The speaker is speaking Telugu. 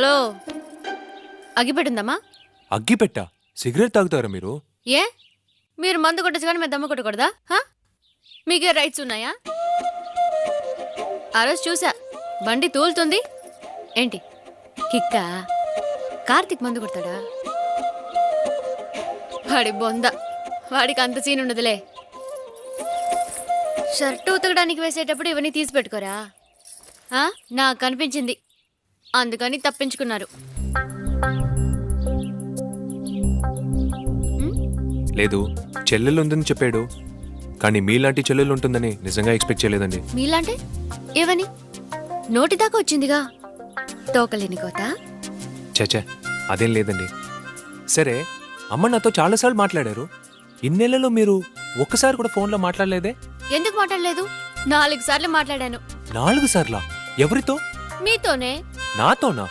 హలో, అగ్గిపెట్టిందమ్మా? అగ్గిపెట్టా? సిగరెట్ తాగుతారా మీరు? ఏ మీరు మందు కొట్టచ్చు కానీ మేము దమ్ము కొట్టకూడదా? మీకే రైట్స్ ఉన్నాయా? ఆ రోజు చూసా, బండి తూలుతుంది ఏంటి కిక్కా? కార్తిక్ మందు కొడతాడా? వాడి బొంద, వాడికి అంత సీన్ ఉండదులే. షర్టు ఉతకడానికి వేసేటప్పుడు ఇవన్నీ తీసి పెట్టుకోరా? నాకు కనిపించింది, అందుకని తప్పించుకున్నారు. లేదు, చెల్లెలు ఉందని చెప్పాడు, కానీ మీలాంటి చెల్లెలు ఉంటుందని నిజంగా ఎక్స్పెక్ట్ చేయలేదండి. మీలాంటి ఏవని? నోటి దాకా వచ్చిందిగా, తోకలేని కోత. చచ్చా, అదేం లేదండి. సరే, అమ్మ నాతో చాలాసార్లు మాట్లాడారు. ఇన్నేళ్లలో మీరు ఒక్కసారి కూడా ఫోన్లో మాట్లాడలేదే? ఎందుకు మాట్లాడలేదు? 4 సార్లు మాట్లాడాను. 4 సార్లా? ఎవరితో? మీతోనే. నాతోనా?